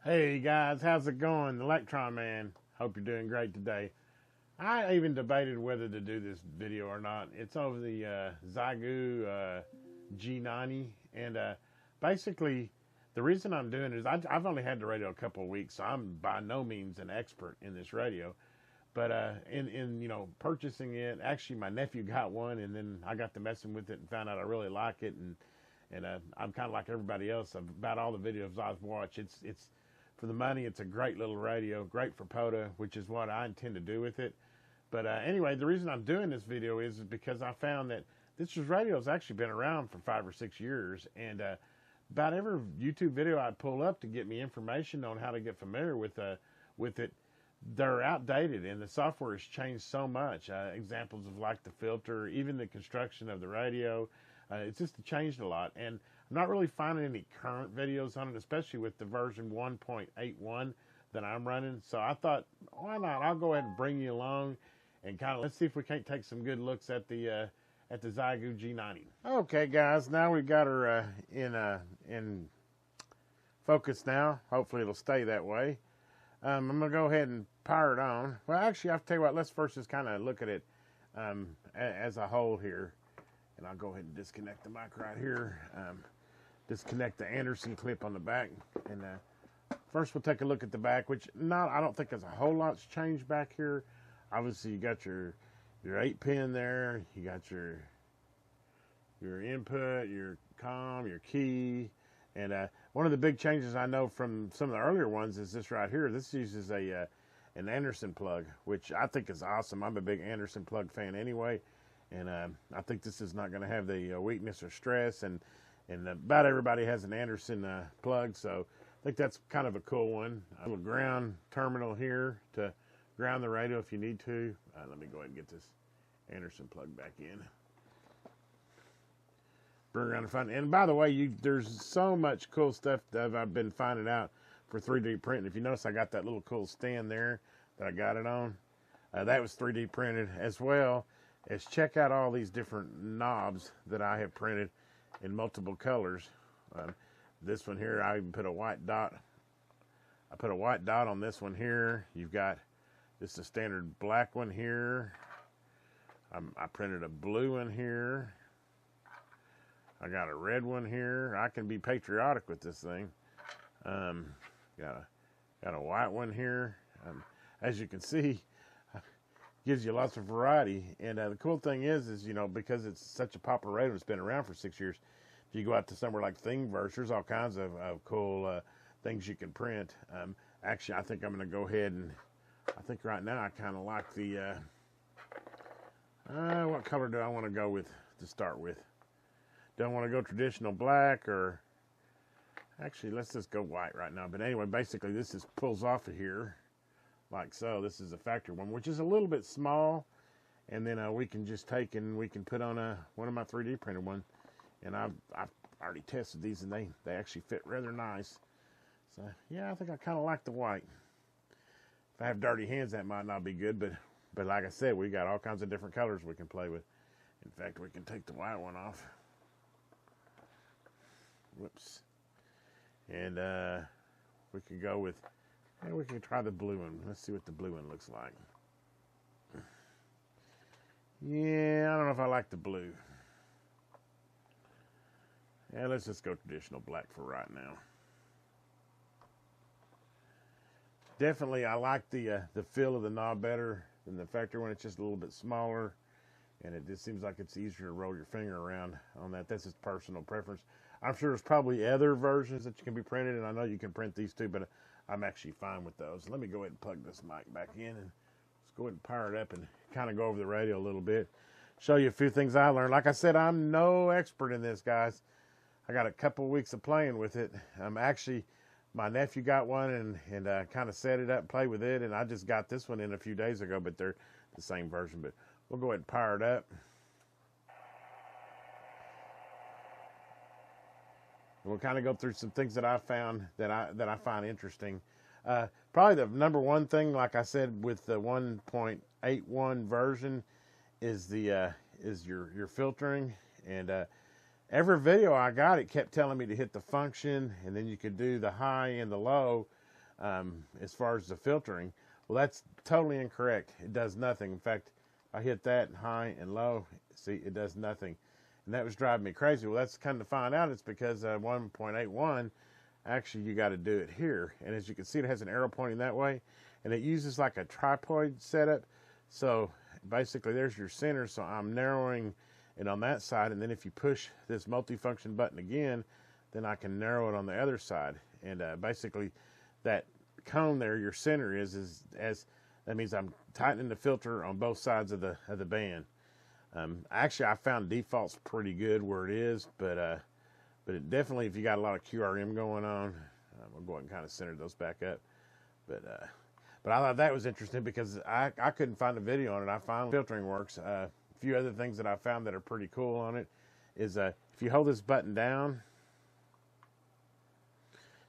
Hey guys, how's it going? Electron Man. Hope you're doing great today. I even debated whether to do this video or not. It's over the Xiegu G90, and basically the reason I'm doing it is I've only had the radio a couple of weeks, so I'm by no means an expert in this radio. But in purchasing it, actually my nephew got one, and then I got to messing with it and found out I really like it, and I'm kind of like everybody else. About all the videos I've watched, it's for the money. It's a great little radio, great for POTA, which is what I intend to do with it. But anyway, the reason I'm doing this video is because I found that this radio has actually been around for 5 or 6 years, and about every YouTube video I pull up to get me information on how to get familiar with it, they're outdated, and the software has changed so much. Examples of like the filter, even the construction of the radio, it's just changed a lot. And I'm not really finding any current videos on it, especially with the version 1.81 that I'm running. So I thought, why not? I'll go ahead and bring you along and kind of let's see if we can't take some good looks at the Xiegu G90. Okay, guys, now we've got her in focus now. Hopefully it'll stay that way. I'm going to go ahead and power it on. Well, actually, I'll tell you what, let's first just kind of look at it as a whole here. And I'll go ahead and disconnect the mic right here. Disconnect the Anderson clip on the back. And first we'll take a look at the back, which I don't think there's a whole lot's changed back here. Obviously, you got your 8-pin there. You got your input, your COM, your key. And one of the big changes I know from some of the earlier ones is this right here. This uses an Anderson plug, which I think is awesome. I'm a big Anderson plug fan anyway, and I think this is not going to have the weakness or stress. And about everybody has an Anderson plug, so I think that's kind of a cool one. A little ground terminal here to ground the radio if you need to. Let me go ahead and get this Anderson plug back in. Around the front. And by the way, there's so much cool stuff that I've been finding out for 3D printing. If you notice, I got that little cool stand there that I got it on. That was 3D printed, as well as check out all these different knobs that I have printed in multiple colors. This one here, I even put a white dot. I put a white dot on this one here. You've got just a standard black one here. I printed a blue one here. I got a red one here. I can be patriotic with this thing. Got a white one here. As you can see, gives you lots of variety. And the cool thing is because it's such a popular radio, it's been around for 6 years. If you go out to somewhere like Thingiverse, there's all kinds of cool things you can print. Actually, I think I'm going to go ahead and I think right now I kind of like the what color do I want to go with to start with? Don't want to go traditional black, or actually let's just go white right now. But anyway, basically this pulls off of here like so. This is a factory one, which is a little bit small, and then we can just take and we can put on one of my 3D printed one. And I've already tested these, and they actually fit rather nice. So yeah, I think I kind of like the white. If I have dirty hands, that might not be good, but like I said, we got all kinds of different colors we can play with. In fact, we can take the white one off. Whoops. And we could go with, we can try the blue one. Let's see what the blue one looks like. Yeah, I don't know if I like the blue. Yeah, let's just go traditional black for right now. Definitely, I like the feel of the knob better than the factory one. It's just a little bit smaller, and it just seems like it's easier to roll your finger around on that. That's just personal preference. I'm sure there's probably other versions that you can be printed, and I know you can print these too, but I'm actually fine with those. Let me go ahead and plug this mic back in, and let's go ahead and power it up and kind of go over the radio a little bit. Show you a few things I learned. Like I said, I'm no expert in this, guys. I got a couple weeks of playing with it. Actually, my nephew got one and kind of set it up, play with it, and I just got this one in a few days ago, but they're the same version. But we'll go ahead and power it up. We'll kind of go through some things that I found that I find interesting. Probably the number one thing, like I said, with the 1.81 version, is your filtering. And every video I got, it kept telling me to hit the function, and then you could do the high and the low. as far as the filtering. Well, that's totally incorrect. It does nothing. In fact, I hit that high and low. See, it does nothing. And that was driving me crazy. Well, that's kind of find out. It's because 1.81, actually, you got to do it here. And as you can see, it has an arrow pointing that way. And it uses like a tripod setup. So basically, there's your center. So I'm narrowing it on that side. And then if you push this multifunction button again, then I can narrow it on the other side. And basically, that cone there, your center is as that means I'm tightening the filter on both sides of the band. Actually, I found default's pretty good where it is, but it definitely, if you got a lot of QRM going on, we'll go ahead and kind of center those back up. But I thought that was interesting because I couldn't find a video on it. I found filtering works. A few other things that I found that are pretty cool on it is if you hold this button down,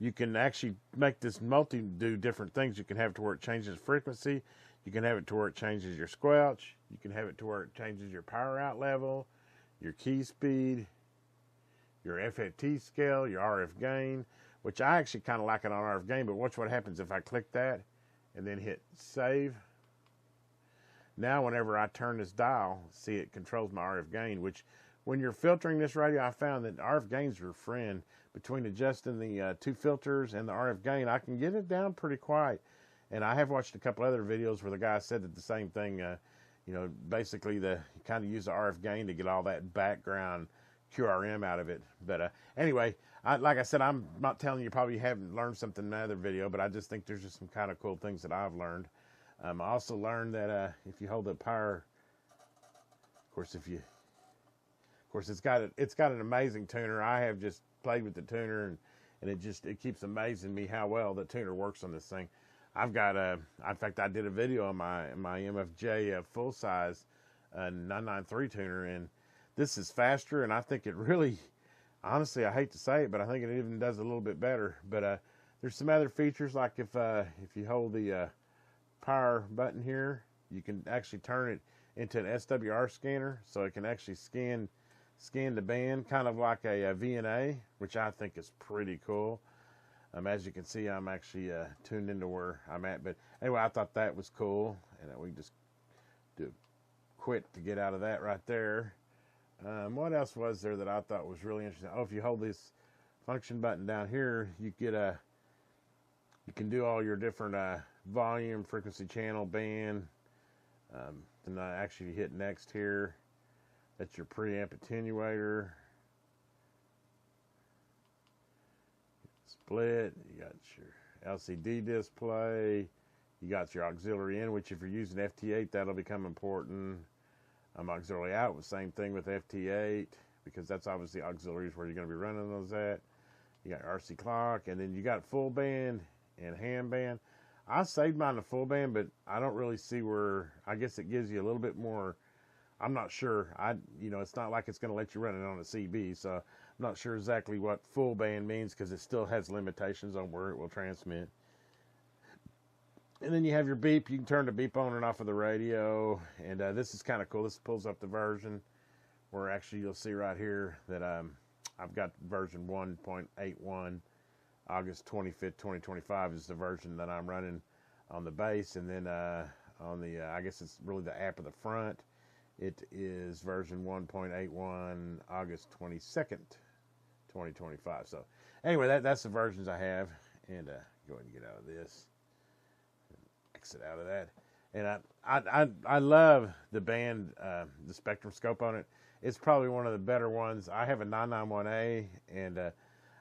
you can actually make this do different things. You can have it to where it changes frequency. You can have it to where it changes your squelch. You can have it to where it changes your power out level, your key speed, your FFT scale, your RF gain, which I actually kind of like it on RF gain, but watch what happens if I click that and then hit save. Now whenever I turn this dial, see, it controls my RF gain, which when you're filtering this radio, I found that RF gain's your friend. Between adjusting the two filters and the RF gain, I can get it down pretty quiet. And I have watched a couple other videos where the guy said that the same thing, you know, basically you kind of use the RF gain to get all that background QRM out of it. But anyway, like I said, I'm not telling you probably haven't learned something in another video, but I just think there's just some kind of cool things that I've learned. I also learned that if you hold the power, of course, it's got an amazing tuner. I have just played with the tuner, and it keeps amazing me how well the tuner works on this thing. I've got in fact, I did a video on my MFJ full size 993 tuner, and this is faster, and I think it really, honestly, I hate to say it, but I think it even does a little bit better. But there's some other features, like if you hold the power button here, you can actually turn it into an SWR scanner, so it can actually scan the band, kind of like a VNA, which I think is pretty cool. As you can see, I'm actually tuned into where I'm at. But anyway, I thought that was cool, and we can just do quit to get out of that right there. What else was there that I thought was really interesting? Oh, if you hold this function button down here, you can do all your different volume, frequency, channel, band. Then actually hit next here. That's your preamp attenuator. Split. You got your LCD display. You got your auxiliary in, which if you're using FT8, that'll become important. Auxiliary out, the same thing with FT8, because that's obviously auxiliaries where you're going to be running those at. You got RC clock, and then you got full band and ham band. I saved mine to full band, but I don't really see where. I guess it gives you a little bit more. I'm not sure. It's not like it's going to let you run it on a CB, so I'm not sure exactly what full band means because it still has limitations on where it will transmit. And then you have your beep. You can turn the beep on and off of the radio, and this is kind of cool. This pulls up the version where actually you'll see right here that I've got version 1.81. August 25th, 2025 is the version that I'm running on the base, and then on the I guess it's really the app of the front. It is version 1.81, August 22nd, 2025. So anyway, that's the versions I have, and go ahead and get out of this, exit out of that. And I love the band, the spectrum scope on it. It's probably one of the better ones. I have a 991A, and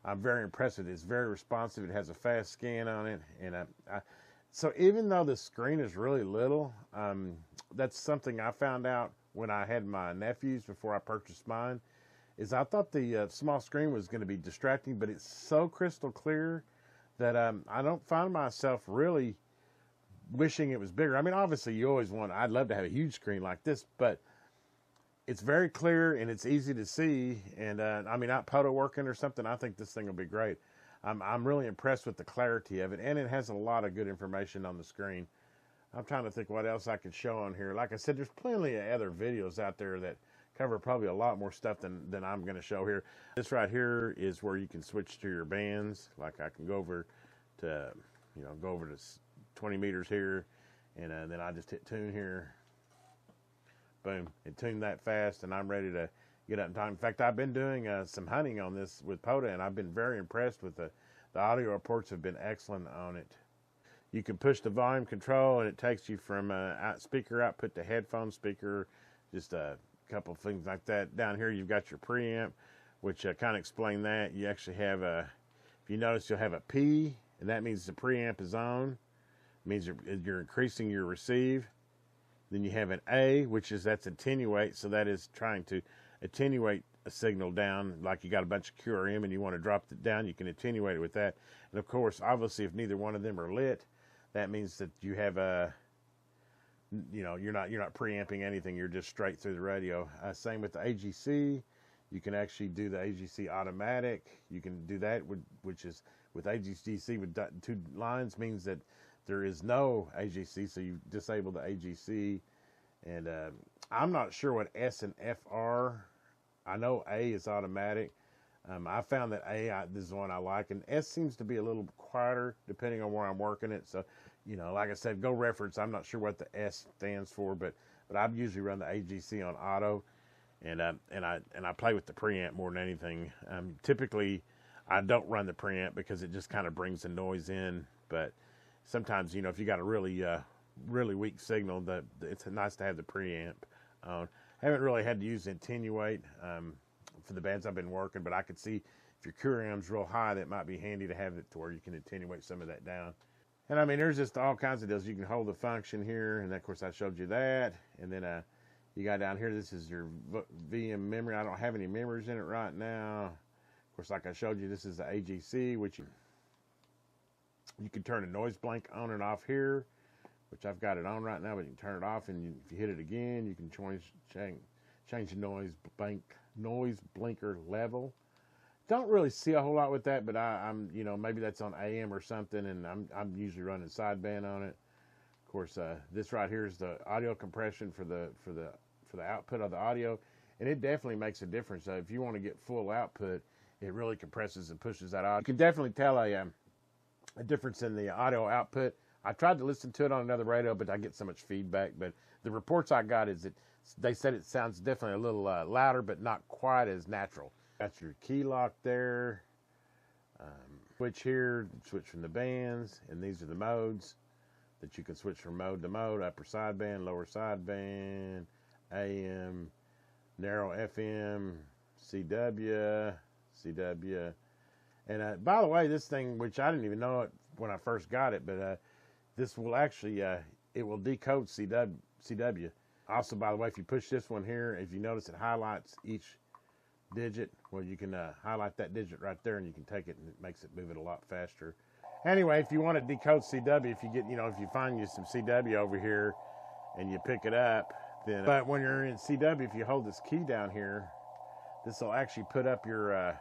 I'm very impressed with it. It's very responsive. It has a fast scan on it, and so even though the screen is really little, that's something I found out when I had my nephews before I purchased mine, is I thought the small screen was going to be distracting, but it's so crystal clear that I don't find myself really wishing it was bigger. I mean, obviously you always I'd love to have a huge screen like this, but it's very clear and it's easy to see. And I mean, not POTA working or something, I think this thing will be great. I'm really impressed with the clarity of it, and it has a lot of good information on the screen. I'm trying to think what else I could show on here. Like I said, there's plenty of other videos out there that cover probably a lot more stuff than I'm going to show here. This right here is where you can switch to your bands. Like I can go over to, you know, go over to 20 meters here, and then I just hit tune here. Boom, it tuned that fast, and I'm ready to get up in time. In fact, I've been doing some hunting on this with POTA, and I've been very impressed with the audio reports have been excellent on it. You can push the volume control, and it takes you from speaker output to headphone speaker, just a couple of things like that. Down here, you've got your preamp, which kind of explain that. You actually have if you notice, you'll have a P, and that means the preamp is on. It means you're increasing your receive. Then you have an A, which is that's attenuate, so that is trying to attenuate a signal down, like you got a bunch of QRM and you want to drop it down, you can attenuate it with that. And of course, obviously, if neither one of them are lit, that means that you have a, you know, you're not preamping anything, you're just straight through the radio. Same with the AGC. You can actually do the AGC automatic. You can do that, which is with AGC with 2 lines means that there is no AGC, so you disable the AGC. And I'm not sure what S and F are. I know A is automatic. I found that this is the one I like, and S seems to be a little quieter depending on where I'm working it. So, you know, like I said, go reference. I'm not sure what the S stands for, but I usually run the AGC on auto, and I play with the preamp more than anything. Typically, I don't run the preamp because it just kind of brings the noise in. But sometimes, you know, if you got a really weak signal, that it's nice to have the preamp on. Haven't really had to use attenuate for the bands I've been working, but I could see if your QRM's real high, that might be handy to have it to where you can attenuate some of that down. And I mean, there's just all kinds of deals. You can hold the function here, and of course I showed you that. And then you got down here, this is your VM memory. I don't have any memories in it right now. Of course, like I showed you, this is the AGC, which you can turn a noise blank on and off here, which I've got it on right now, but you can turn it off, and if you hit it again, you can change the noise blinker level. Don't really see a whole lot with that, but I'm you know, maybe that's on AM or something, and I'm usually running sideband on it. Of course, this right here is the audio compression for the output of the audio, and it definitely makes a difference. If you want to get full output, it really compresses and pushes that out. You can definitely tell a difference in the audio output. I tried to listen to it on another radio, but I get so much feedback. But the reports I got is that they said it sounds definitely a little louder, but not quite as natural. Got your key lock there. Switch here, switch from the bands, and these are the modes that you can switch from mode to mode: upper sideband, lower sideband, AM, narrow FM, CW. And by the way, this thing, which I didn't even know it when I first got it, but this will actually, it will decode CW. Also, by the way, if you push this one here, if you notice it highlights each digit, well, you can highlight that digit right there, and you can take it, and it makes it move it a lot faster. Anyway, if you want to decode CW, if you get, you know, if you find you some CW over here and you pick it up, then, but when you're in CW, if you hold this key down here, this will actually put up your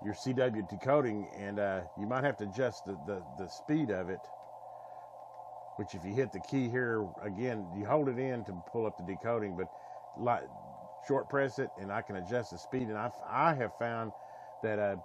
CW decoding, and you might have to adjust the speed of it, which if you hit the key here, again, you hold it in to pull up the decoding, but short press it, and I can adjust the speed. And I have found that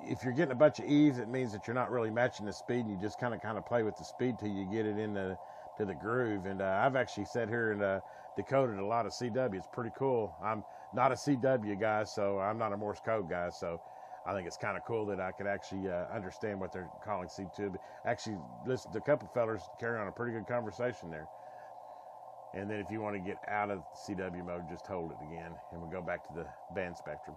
if you're getting a bunch of E's, it means that you're not really matching the speed, and you just kind of play with the speed till you get it into the groove. And I've actually sat here and decoded a lot of CW. It's pretty cool. I'm not a CW guy, so I'm not a Morse code guy, so I think it's kind of cool that I could actually understand what they're calling C2. Actually, listen to a couple fellers carry on a pretty good conversation there. And then if you want to get out of CW mode, just hold it again, and we'll go back to the band spectrum.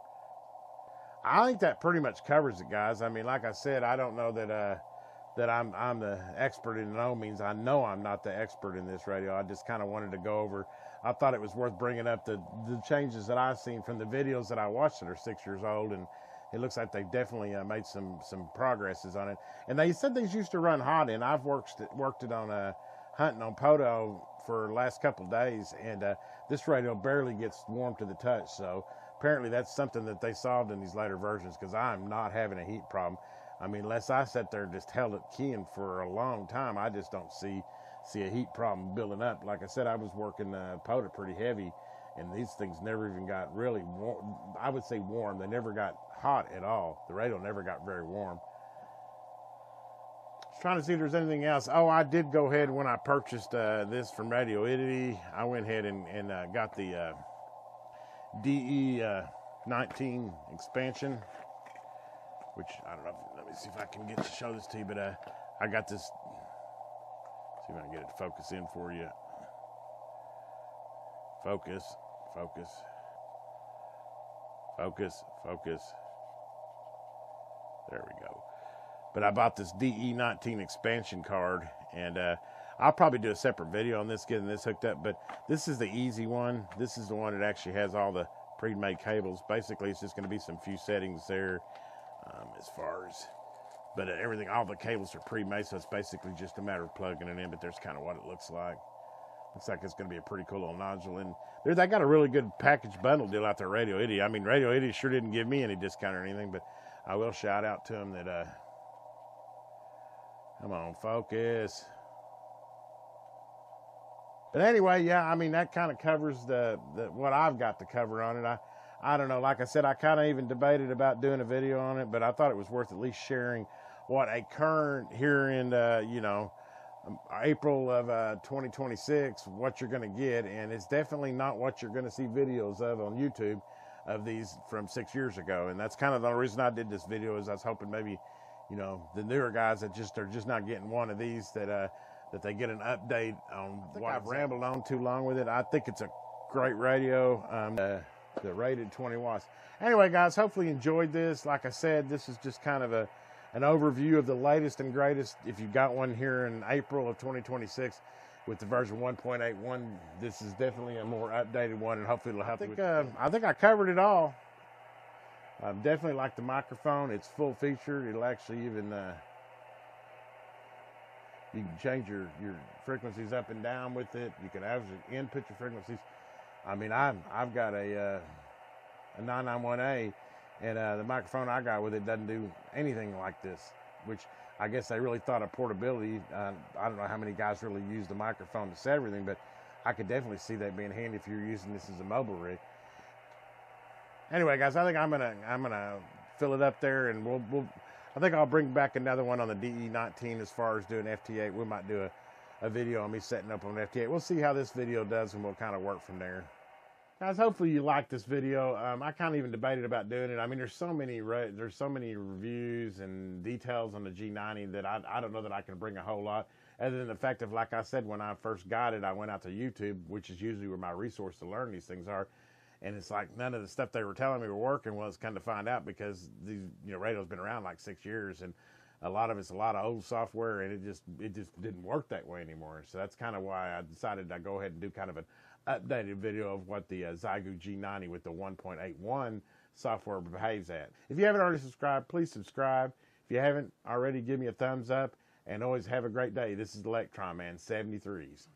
I think that pretty much covers it, guys. I mean, like I said, I don't know that I'm the expert in no means. I know I'm not the expert in this radio. I just kind of wanted to go over. I thought it was worth bringing up the changes that I've seen from the videos that I watched that are 6 years old, and it looks like they've definitely made some progresses on it. And they said these used to run hot, and I've worked it on hunting on POTA for the last couple of days, and this radio barely gets warm to the touch. So apparently that's something that they solved in these later versions, because I'm not having a heat problem. I mean, unless I sat there and just held it keying for a long time, I just don't see a heat problem building up. Like I said, I was working POTA pretty heavy, and these things never even got really warm. I would say warm. They never got hot at all. The radio never got very warm. trying to see if there's anything else. Oh, I did go ahead when I purchased this from Radio Italy. I went ahead and got the DE19 expansion, which I don't know. Let me see if I can get to show this to you. But I got this. See if I can get it to focus in for you. Focus, focus, focus, focus. There we go. But I bought this DE19 expansion card, and I'll probably do a separate video on this, getting this hooked up. But this is the easy one. This is the one that actually has all the pre-made cables. Basically, it's just going to be some few settings there as far as, but everything, all the cables are pre-made, so it's basically just a matter of plugging it in. But there's kind of what it looks like. Looks like it's going to be a pretty cool little nodule. And they got a really good package bundle deal out there, Radio Italy. I mean, Radio Italy sure didn't give me any discount or anything, but I will shout out to them that, come on, focus. But anyway, yeah, I mean, that kind of covers the what I've got to cover on it. I don't know, like I said, I kind of even debated about doing a video on it, but I thought it was worth at least sharing what a current here in, April of 2026, what you're going to get. And it's definitely not what you're going to see videos of on YouTube of these from 6 years ago. And that's kind of the reason I did this video, is I was hoping maybe, the newer guys that are just not getting one of these, that they get an update on what I've rambled on too long with it. I think it's a great radio, the rated 20 watts. Anyway, guys, hopefully you enjoyed this. Like I said, this is just kind of an overview of the latest and greatest. If you got one here in April of 2026 with the version 1.81, this is definitely a more updated one, and hopefully it'll help you. I think I covered it all. I definitely like the microphone. It's full featured. It'll actually even, you can change your frequencies up and down with it. You can actually input your frequencies. I mean, I've got a 991A, and the microphone I got with it doesn't do anything like this, which I guess they really thought of portability. I don't know how many guys really use the microphone to set everything, but I could definitely see that being handy if you're using this as a mobile rig. Anyway, guys, I think I'm gonna fill it up there, and I think I'll bring back another one on the DE19 as far as doing FT8. We might do a video on me setting up on FT8. We'll see how this video does, and we'll kind of work from there. Guys, hopefully you liked this video. I kind of even debated about doing it. I mean, there's so many reviews and details on the G90 that I don't know that I can bring a whole lot, other than the fact of, like I said, when I first got it, I went out to YouTube, which is usually where my resource to learn these things are. And it's like none of the stuff they were telling me were working. Well, it's kind of find out because these, radio's been around like 6 years, and a lot of it's a lot of old software, and it just didn't work that way anymore. So that's kind of why I decided I'd go ahead and do kind of an updated video of what the Xiegu G90 with the 1.81 software behaves at. If you haven't already subscribed, please subscribe. If you haven't already, give me a thumbs up, and always have a great day. This is Electron Man 73s.